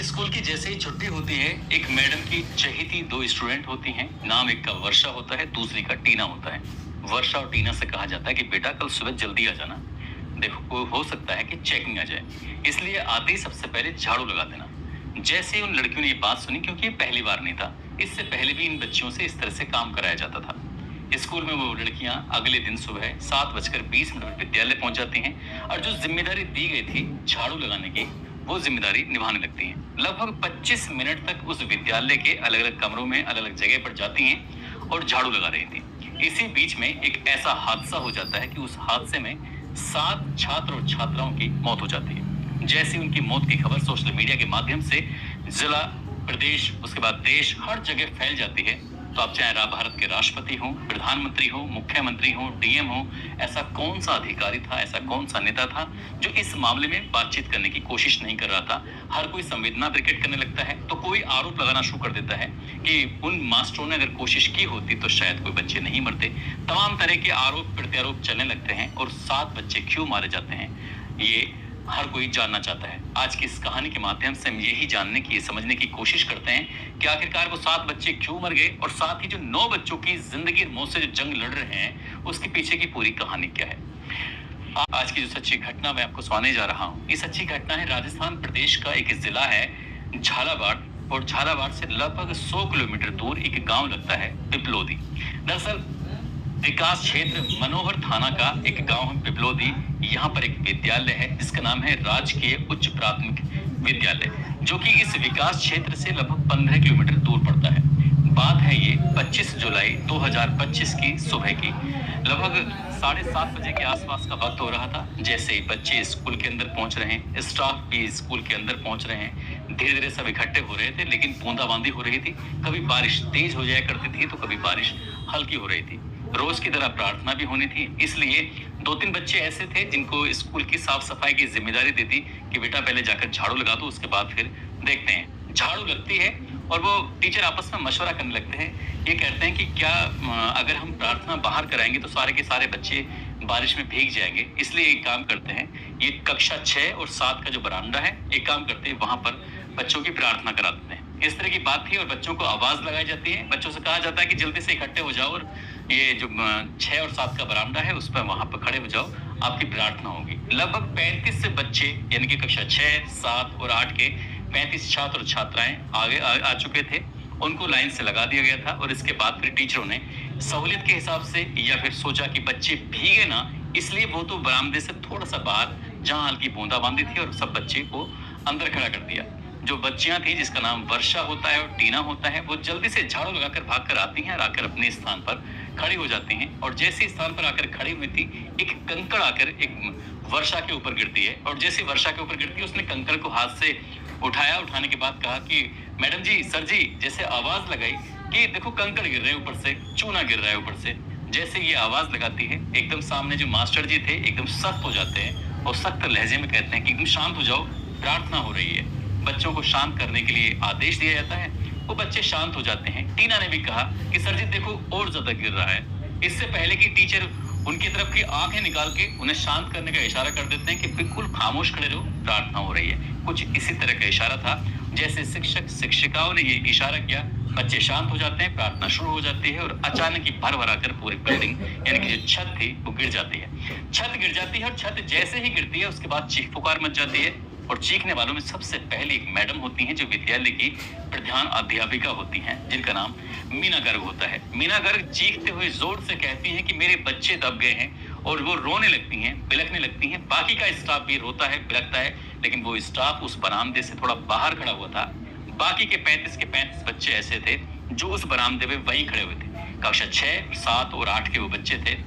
School की जैसे ही छुट्टी होती है, एक मैडम की चहेती दो स्टूडेंट होती हैं। नाम एक का वर्षा होता है, दूसरी का टीना होता है। वर्षा और टीना से कहा जाता है कि बेटा कल सुबह जल्दी आ जाना। देखो कोई हो सकता है कि चेकिंग आ जाए, इसलिए आते ही सबसे पहले झाड़ू लगा देना। जैसे ही उन लड़कियों ने ये बात सुनी, क्योंकि ये पहली बार नहीं था, इससे पहले भी इन बच्चियों से इस तरह से काम कराया जाता था। स्कूल में वो लड़कियां अगले दिन सुबह 7:20 पर विद्यालय पहुंच जाती हैं और जो जिम्मेदारी दी गई थी झाड़ू लगाने की, वो जिम्मेदारी निभाने लगती हैं। लगभग 25 मिनट तक उस विद्यालय के अलग अलग कमरों में अलग अलग जगह पर जाती हैं और झाड़ू लगा रही थी। इसी बीच में एक ऐसा हादसा हो जाता है कि उस हादसे में 7 छात्र और छात्राओं की मौत हो जाती है। जैसे उनकी मौत की खबर सोशल मीडिया के माध्यम से जिला, प्रदेश, उसके बाद देश, हर जगह फैल जाती है, तो आप चाहे भारत के राष्ट्रपति हो, प्रधानमंत्री हो, मुख्यमंत्री हो, डीएम हो, ऐसा कौन सा अधिकारी था, ऐसा कौन सा नेता था जो इस मामले में बातचीत करने की कोशिश नहीं कर रहा था। हर कोई संवेदना प्रकट करने लगता है, तो कोई आरोप लगाना शुरू कर देता है कि उन मास्टरों ने अगर कोशिश की होती तो शायद कोई बच्चे नहीं मरते। तमाम तरह के आरोप प्रत्यारोप चलने लगते हैं और 7 बच्चे क्यों मारे जाते हैं, ये हर कोई जानना चाहता है। आज की इस कहानी के माध्यम से हम यही जानने की, समझने की कोशिश करते हैं कि आखिरकार वो 7 बच्चे क्यों मर गए और साथ ही जो 9 बच्चों की जिंदगी और मौत से जो जंग लड़ रहे हैं, उसके पीछे की पूरी कहानी क्या है। आज की जो सच्ची घटना मैं आपको सुनाने जा रहा हूँ, ये सच्ची घटना है राजस्थान प्रदेश का एक जिला है झालावाड़, और झालावाड़ से लगभग 100 किलोमीटर दूर एक गांव लगता है पिपलोदी। दरअसल विकास क्षेत्र मनोहर थाना का एक गांव है पिपलोदी। यहाँ पर एक विद्यालय है जिसका नाम है राजकीय उच्च प्राथमिक विद्यालय, जो कि इस विकास क्षेत्र से लगभग 15 किलोमीटर दूर पड़ता है। बात है ये 25 जुलाई 2025 की सुबह की, लगभग 7:30 बजे के आसपास का वक्त हो रहा था। जैसे बच्चे स्कूल के अंदर पहुंच रहे हैं, स्टाफ भी स्कूल के अंदर पहुंच रहे हैं, धीरे धीरे सब इकट्ठे हो रहे थे, लेकिन बूंदाबांदी हो रही थी। कभी बारिश तेज हो जाया करती थी तो कभी बारिश हल्की हो रही थी। रोज की तरह प्रार्थना भी होनी थी, इसलिए 2-3 बच्चे ऐसे थे जिनको स्कूल की साफ सफाई की जिम्मेदारी दी थी कि बेटा पहले जाकर झाड़ू लगा दो, उसके बाद फिर देखते हैं। झाड़ू लगती है और वो टीचर आपस में मशवरा करने लगते हैं। ये कहते हैं कि क्या अगर हम प्रार्थना बाहर कराएंगे तो सारे के सारे बच्चे बारिश में भीग जाएंगे, इसलिए एक काम करते हैं, ये कक्षा 6 और 7 का जो बरामदा है, एक काम करते हैं वहां पर बच्चों की प्रार्थना करा देते हैं। इस तरह की बात थी और बच्चों को आवाज लगाई जाती है। बच्चों से कहा जाता है कि जल्दी से इकट्ठे हो जाओ और ये जो 6 और 7 का बरामदा है उस पर वहां पर खड़े हो जाओ, आपकी प्रार्थना होगी। लगभग 35 से बच्चे, यानी कि कक्षा 6, 7 और 8 के 35 छात्र और छात्राएं आगे आ चुके थे। उनको लाइन से लगा दिया गया था और इसके बाद फिर टीचरों ने सहूलियत के हिसाब से या फिर सोचा कि बच्चे भीगे ना, इसलिए वो तो बरामदे से थोड़ा सा बाहर, जहां हल्की बूंदाबांदी थी, और सब बच्चे को अंदर खड़ा कर दिया। जो बच्चियां थी जिसका नाम वर्षा होता है और टीना होता है, वो जल्दी से झाड़ू लगाकर भाग कर आती हैं और आकर अपने स्थान पर खड़ी हो जाती हैं। और जैसे स्थान पर आकर खड़ी हुई थी, एक कंकड़ आकर एक वर्षा के ऊपर गिरती है, और जैसे वर्षा के ऊपर गिरती है, उसने कंकड़ को हाथ से उठाया। उठाने के बाद कहा कि मैडम जी, सर जी, जैसे आवाज लगाई कि देखो कंकड़ गिर रहे हैं ऊपर से, चूना गिर रहा है ऊपर से। जैसे ये आवाज लगाती है, एकदम सामने जो मास्टर जी थे एकदम सख्त हो जाते हैं और सख्त लहजे में कहते हैं कि एकदम शांत हो जाओ, प्रार्थना हो रही है। बच्चों को शांत करने के लिए आदेश दिया जाता है, वो बच्चे शांत हो जाते हैं। टीना ने भी कहा कि सर जी देखो और ज्यादा गिर रहा है। इससे पहले कि टीचर उनकी तरफ की आंखें निकाल के उन्हें शांत करने का इशारा कर देते हैं कि बिल्कुल खामोश खड़े रहो, प्रार्थना हो रही है। कुछ इसी तरह का इशारा था। जैसे शिक्षक शिक्षिकाओं ने ये इशारा किया, बच्चे शांत हो जाते हैं, प्रार्थना शुरू हो जाती है और अचानक ही भर भरा कर पूरी बिल्डिंग, यानी कि जो छत थी, वो गिर जाती है। छत गिर जाती है और छत जैसे ही गिरती है उसके बाद चीख पुकार मच जाती है। और चीखने वालों में सबसे पहले एक मैडम होती हैं जो विद्यालय की प्रधान अध्यापिका होती हैं, जिनका नाम मीना गर्ग होता है। मीना गर्ग चीखते हुए जोर से कहती हैं कि मेरे बच्चे दब गए हैं, और वो रोने लगती हैं, बिलखने लगती हैं। बाकी का स्टाफ भी रोता है, बिलखता है, लेकिन वो स्टाफ उस बरामदे से थोड़ा बाहर खड़ा हुआ था। बाकी के 35 के 35 बच्चे ऐसे थे जो उस बरामदे में वहीं खड़े हुए थे। कक्षा 6, 7 और 8 के वो बच्चे थे।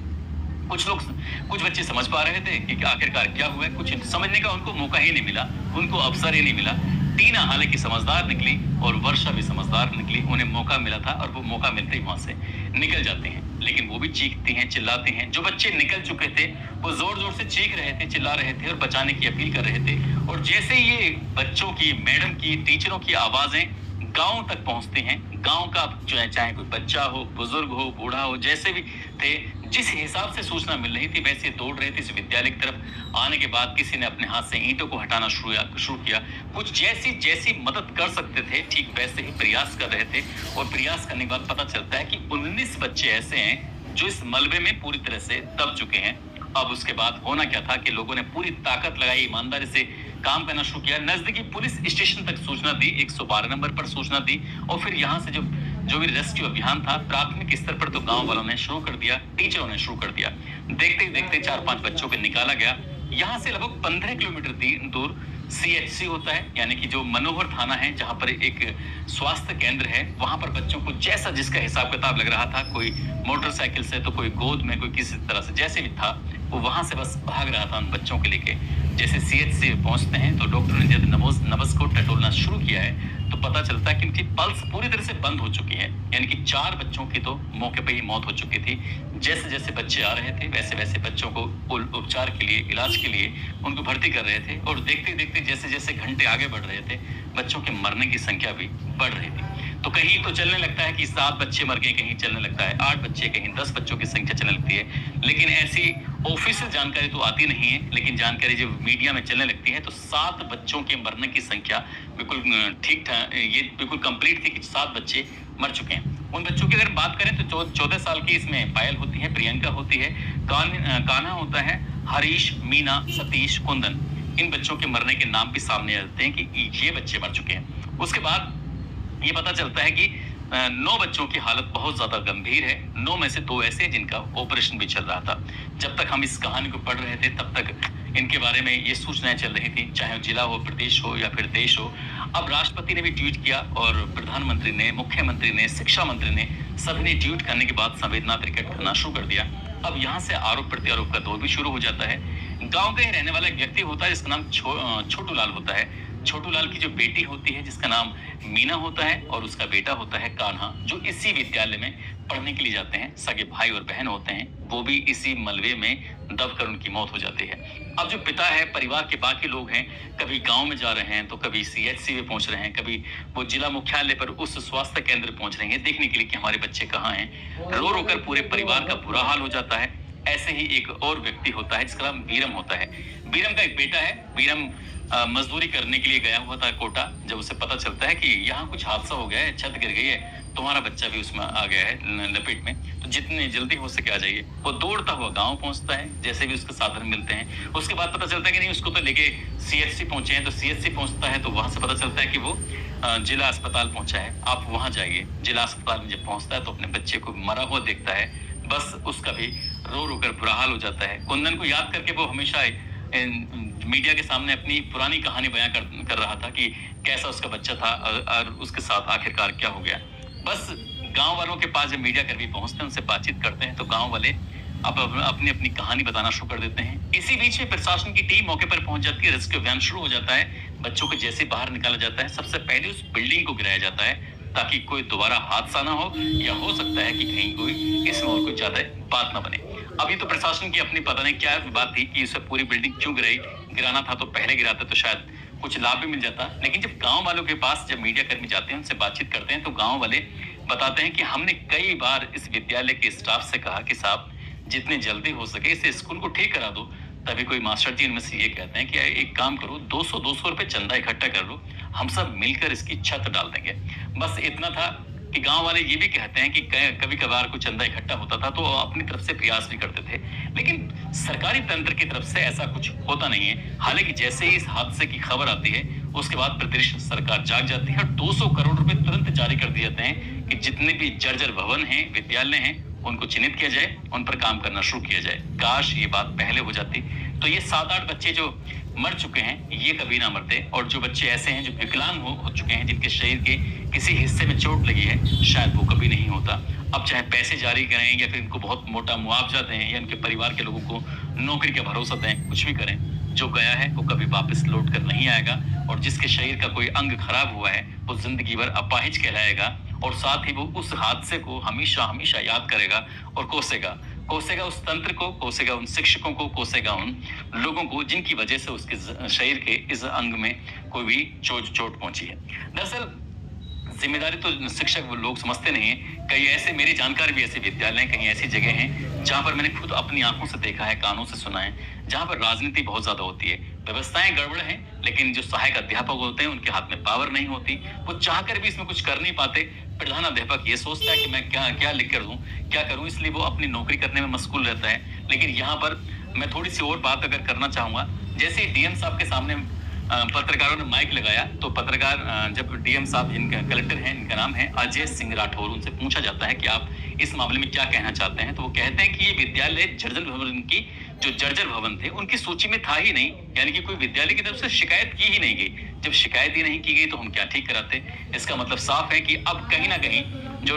कुछ बच्चे समझ पा रहे थे कि आखिरकार क्या हुआ है, कुछ समझने का उनको मौका ही नहीं मिला, उनको अवसर ही नहीं मिला। टीना हालांकि समझदार निकली और वर्षा भी समझदार निकली, उन्हें मौका मिला था और वो मौका मिलते ही वहां से निकल जाते हैं। लेकिन वो भी चीखती हैं, चिल्लाते हैं। जो बच्चे निकल चुके थे वो जोर जोर से चीख रहे थे, चिल्ला रहे थे और बचाने की अपील कर रहे थे। और जैसे ये बच्चों की, मैडम की, टीचरों की आवाजें गांव तक पहुंचती हैं, गांव का जो है, चाहे कोई बच्चा हो, बुजुर्ग हो, बूढ़ा हो, जैसे भी थे, जिस हिसाब से सूचना मिल रही थी वैसे दौड़ रहे थे इस विद्यालय की तरफ। आने के बाद किसी ने अपने हाथ से ईंटों को हटाना शुरू किया। कुछ जैसी जैसी मदद कर सकते थे ठीक वैसे ही प्रयास कर रहे थे, और प्रयास करने के बाद पता चलता है कि 19 बच्चे ऐसे हैं जो इस मलबे में पूरी तरह से दब चुके हैं। अब उसके बाद होना क्या था कि लोगों ने पूरी ताकत लगाई, ईमानदारी से काम करना शुरू किया। नजदीकी पुलिस स्टेशन तक सूचना दी, 112 नंबर पर सूचना दी, और फिर यहाँ से जो भी रेस्क्यू अभियान था प्राथमिक स्तर पर तो गांव वालों ने शुरू कर दिया, टीचरों ने शुरू कर दिया। देखते ही देखते 4-5 बच्चों को निकाला गया। यहाँ से लगभग 15 किलोमीटर दूर CHC होता है, यानी कि जो मनोहर थाना है जहाँ पर एक स्वास्थ्य केंद्र है, वहां पर बच्चों को जैसा जिसका हिसाब किताब लग रहा था, कोई मोटरसाइकिल से तो कोई गोद में, कोई किसी तरह से जैसे भी था, वो वहां से बस भाग रहा था उन बच्चों के लेके। जैसे CHC पहुंचते हैं तो डॉक्टर ने जब नब्ज को टटोलना शुरू किया है तो पता चलता है कि उनकी पल्स पूरी तरह से बंद हो चुकी है, यानी कि 4 बच्चों की तो मौके पर ही मौत हो चुकी थी। जैसे जैसे बच्चे आ रहे थे वैसे वैसे बच्चों को उपचार के लिए, इलाज के लिए उनको भर्ती कर रहे थे, और देखते देखते जैसे जैसे घंटे आगे बढ़ रहे थे बच्चों के मरने की संख्या भी बढ़ रही थी। तो कहीं तो चलने लगता है कि 7 बच्चे मर गए, कहीं चलने लगता है 8 बच्चे, कहीं 10 बच्चों की संख्या चलने लगती है। लेकिन ऐसी ऑफिशियल जानकारी तो आती नहीं है, लेकिन जानकारी जब मीडिया में चलने लगती है तो 7 बच्चों के मरने की संख्या बिल्कुल ठीक था, ये बिल्कुल कंप्लीट थी कि 7 बच्चे मर चुके हैं। उन बच्चों की अगर बात करें तो 14 साल की इसमें पायल होती है, प्रियंका होती है, कान्हा होता है, हरीश, मीना, सतीश, कुंदन। इन बच्चों के मरने के नाम भी सामने आते हैं कि ये बच्चे मर चुके हैं। उसके बाद ये पता चलता है कि 9 बच्चों की हालत बहुत ज्यादा गंभीर है। 9 में से 2 ऐसे जिनका ऑपरेशन भी चल रहा था। जब तक हम इस कहानी को पढ़ रहे थे तब तक इनके बारे में ये सूचनाएं चल रही थी, चाहे जिला हो, प्रदेश हो या फिर देश हो। अब राष्ट्रपति ने भी ट्वीट किया, और प्रधानमंत्री ने, मुख्यमंत्री ने, शिक्षा मंत्री ने, सभी ने ट्वीट करने के बाद संवेदना प्रकट करना शुरू कर दिया। अब यहाँ से आरोप प्रत्यारोप का दौर भी शुरू हो जाता है। गांव का ही रहने वाला एक व्यक्ति होता है जिसका नाम छोटू लाल होता है। छोटू लाल की जो बेटी होती है जिसका नाम मीना होता है, और उसका बेटा होता है कान्हा, जो इसी विद्यालय में पढ़ने के लिए जाते हैं। सगे भाई और बहन होते हैं, वो भी इसी मलबे में दबकर उनकी मौत हो जाती है। अब जो पिता है, परिवार के बाकी लोग हैं, कभी गांव में जा रहे हैं तो कभी CHC में पहुंच रहे हैं, कभी वो जिला मुख्यालय पर उस स्वास्थ्य केंद्र पहुंच रहे हैं देखने के लिए कि हमारे बच्चे कहाँ हैं। रो रो कर पूरे परिवार का बुरा हाल हो जाता है। ऐसे ही एक और व्यक्ति होता है जिसका नाम बीरम होता है। बीरम का एक बेटा है। बीरम मजदूरी करने के लिए गया हुआ था कोटा। जब उसे पता चलता है कि यहाँ कुछ हादसा हो गया है, छत गिर गई है, तुम्हारा बच्चा भी उसमें आ गया है लपेट में, तो जितने जल्दी हो सके आ जाइए। वो दौड़ता हुआ गांव पहुंचता है, जैसे भी उसके साधन मिलते हैं। उसके बाद पता चलता है कि नहीं, उसको तो लेके CHC पहुंचे हैं। तो CHC पहुंचता है तो वहां से पता चलता है कि वो जिला अस्पताल पहुंचा है, आप वहां जाइए। जिला अस्पताल में जब पहुंचता है तो अपने बच्चे को मरा हुआ देखता है। बस उसका भी रो रो कर बुरा हाल हो जाता है। कुंदन को याद करके वो हमेशा मीडिया के सामने अपनी पुरानी कहानी बयां कर रहा था कि कैसा उसका बच्चा था और उसके साथ आखिरकार क्या हो गया। बस गांव वालों के पास जब मीडिया कर्मी पहुंचते हैं, उनसे बातचीत करते हैं, तो गांव वाले अब अपनी अपनी कहानी बताना शुरू कर देते हैं। इसी बीच में प्रशासन की टीम मौके पर पहुंच जाती है, रेस्क्यू अभियान शुरू हो जाता है। बच्चों को जैसे बाहर निकाला जाता है, सबसे पहले उस बिल्डिंग को गिराया जाता है ताकि कोई दोबारा हादसा ना हो, या हो सकता है कि कहीं कोई इसमें और कुछ ज्यादा बात ना बने। अभी तो प्रशासन की अपनी पता नहीं क्या बात थी कि उसे पूरी बिल्डिंग क्यों गिराना था, तो पहले गिराते तो शायद कुछ लाभ भी मिल जाता। लेकिन जब गांव वालों के पास जब मीडिया कर्मी जाते हैं, उनसे बातचीत करते हैं, तो गांव वाले बताते हैं कि हमने कई बार इस विद्यालय के स्टाफ से कहा कि साहब जितने जल्दी हो सके इस स्कूल को ठीक करा दो। तभी कोई मास्टर जी इनमें से ये कहते हैं कि एक काम करो, 200 रुपए चंदा इकट्ठा कर लो, हम सब मिलकर इसकी छत डाल देंगे। बस इतना था कि गांव वाले ये भी कहते हैं कि कभी कभार कुछ चंदा इकट्ठा होता था तो अपनी तरफ से प्रयास भी करते थे, लेकिन सरकारी तंत्र की तरफ से ऐसा कुछ होता नहीं है। हालांकि जैसे ही इस हादसे की खबर आती है उसके बाद प्रदेश सरकार जाग जाती है और 200 करोड़ रुपए तुरंत जारी कर दिए जाते हैं कि जितने भी जर्जर भवन हैं, विद्यालय हैं, उनको चिन्हित किया जाए, उन पर काम करना शुरू किया जाए। काश ये बात पहले हो जाती तो ये 7-8 बच्चे जो मर चुके हैं ये कभी ना मरते, और जो बच्चे ऐसे हैं जो विकलांग हो चुके हैं, जिनके शरीर के किसी हिस्से में चोट लगी है, शायद वो कभी नहीं होता। अब चाहे पैसे जारी करें या फिर इनको बहुत मोटा मुआवजा दें या इनके परिवार के लोगों को नौकरी का भरोसा दें, कुछ भी करें, जो गया है वो कभी वापस लौट कर नहीं आएगा। और जिसके शरीर का कोई अंग खराब हुआ है वो जिंदगी भर अपाहिज कहलाएगा, और साथ ही वो उस हादसे को हमेशा हमेशा याद करेगा और कोसेगा उस तंत्र को, कोसेगा उन शिक्षकों को, कोसेगा उन लोगों को जिनकी वजह से उसके शरीर के इस अंग में कोई भी चोट पहुंची है। दरअसल जिम्मेदारी तो शिक्षक वो लोग समझते नहीं है। कई ऐसे मेरी जानकार भी ऐसे विद्यालय हैं, कहीं ऐसी जगह हैं जहाँ पर मैंने खुद अपनी आंखों से देखा है, कानों से सुना है, जहाँ पर राजनीति बहुत ज्यादा होती है। व्यवस्थाएं गड़बड़ हैं, लेकिन जो सहायक अध्यापक होते हैं उनके हाथ में पावर नहीं होती, वो चाहकर भी इसमें कुछ कर नहीं पाते। प्रधान अध्यापक ये सोचता है कि मैं क्या क्या लिख कर दूं, क्या करूं, इसलिए वो अपनी नौकरी करने में मशगूल रहता है। लेकिन यहाँ पर मैं थोड़ी सी और बात अगर करना चाहूंगा, जैसे डीएम साहब के सामने पत्रकारों ने माइक लगाया, तो पत्रकार जब डीएम साहब, जिनका कलेक्टर हैं, इनका नाम है अजय सिंह राठौर, उनसे पूछा जाता है कि आप इस मामले में क्या कहना चाहते हैं, तो वो कहते हैं कि ये विद्यालय जर्जर भवन की, जो जर्जर भवन थे उनकी सूची में था ही नहीं, यानी कि कोई विद्यालय की तरफ से शिकायत की ही नहीं गई। जब शिकायत ही नहीं की गई तो हम क्या ठीक कराते। इसका मतलब साफ है कि अब कहीं ना कहीं जो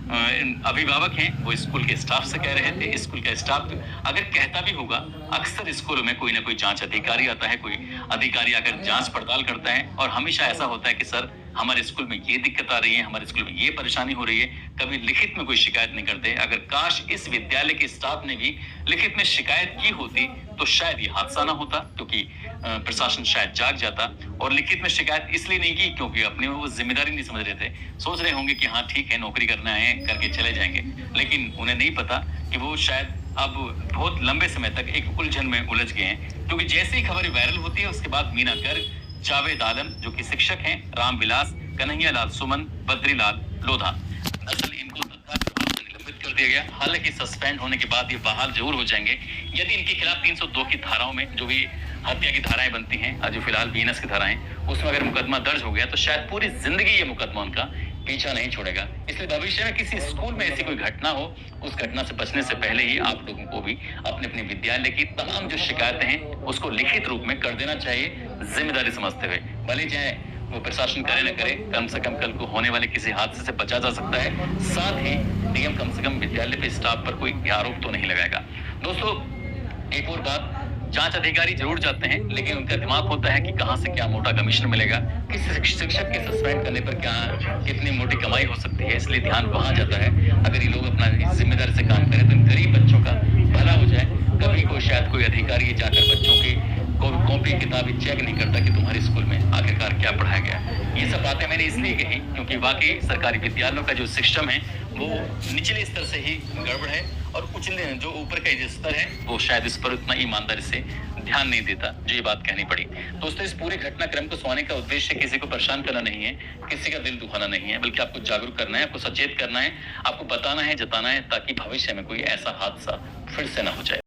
अभिभावक हैं वो स्कूल के स्टाफ से कह रहे थे। स्कूल का स्टाफ अगर कहता भी होगा, अक्सर स्कूलों में कोई ना कोई जांच अधिकारी आता है, कोई अधिकारी आकर जांच पड़ताल करता है, और हमेशा ऐसा होता है कि सर हमारे स्कूल में ये दिक्कत आ रही है, हमारे स्कूल में ये परेशानी हो रही है। कभी लिखित में कोई शिकायत नहीं करते। अगर काश इस विद्यालय के स्टाफ ने भी लिखित में शिकायत की होती तो शायद ये हादसा ना होता, क्योंकि प्रशासन शायद जाग जाता। और लिखित में शिकायत इसलिए नहीं की क्योंकि अपनी वो जिम्मेदारी नहीं समझ रहे थे। सोच रहे होंगे कि हाँ ठीक है, नौकरी करना है, करके चले जाएंगे, लेकिन उन्हें नहीं पता कि वो शायद अब बहुत लंबे समय तक एक उलझन में उलझ गए हैं। क्योंकि जैसे ही खबर वायरल होती है उसके बाद मीना गर्ग, जावेद आलम जो कि शिक्षक हैं, रामविलास, कन्हैया लाल सुमन, बद्रीलाल लोधा, दरअसल इनको तत्काल प्रभाव से निलंबित कर दिया गया। हालांकि सस्पेंड होने के बाद ये बहाल जरूर हो जाएंगे यदि इनके खिलाफ 302 की धाराओं में, जो भी हत्या की धाराएं बनती हैं, जो फिलहाल बीएनएस की धाराएं, उसमें अगर मुकदमा दर्ज हो गया तो शायद पूरी जिंदगी ये मुकदमा उनका पीछा नहीं छोड़ेगा। इसलिए भविष्य में किसी स्कूल में ऐसी कोई घटना हो, उस घटना से बचने से पहले ही आप लोगों को भी अपने अपने विद्यालय की तमाम जो शिकायतें हैं उसको लिखित रूप में कर देना चाहिए, जिम्मेदारी समझते हुए। भले चाहे वो प्रशासन करे न करे, कम से कम कल को होने वाले किसी हादसे से बचा जा सकता है। साथ ही डीएम कम से कम विद्यालय पे स्टाफ पर कोई आरोप तो नहीं लगाएगा। दोस्तों, एक और बात, जांच अधिकारी जरूर जाते हैं, लेकिन उनका दिमाग होता है कि कहां से क्या मोटा कमीशन मिलेगा, किसी शिक्षक के सस्पेंड करने पर क्या कितनी मोटी कमाई हो सकती है, इसलिए ध्यान वहां जाता है। अगर ये लोग अपना जिम्मेदारी से काम करें तो इन गरीब बच्चों का भला हो जाए। कभी को शायद कोई अधिकारी जाकर बच्चों की कॉपी किताबी चेक नहीं करता कि तुम्हारे स्कूल में आखिरकार क्या पढ़ाया गया। ये सब बातें मैंने इसलिए कही क्योंकि वाकई सरकारी विद्यालयों का जो सिस्टम है वो निचले स्तर से ही गड़बड़ है, और उचले जो ऊपर का जो स्तर है वो शायद इस पर उतना ईमानदारी से ध्यान नहीं देता, जो ये बात कहनी पड़ी। दोस्तों, इस पूरे घटनाक्रम को सुनाने का उद्देश्य किसी को परेशान करना नहीं है, किसी का दिल दुखाना नहीं है, बल्कि आपको जागरूक करना है, आपको सचेत करना है, आपको बताना है, जताना है, ताकि भविष्य में कोई ऐसा हादसा फिर से ना हो जाए।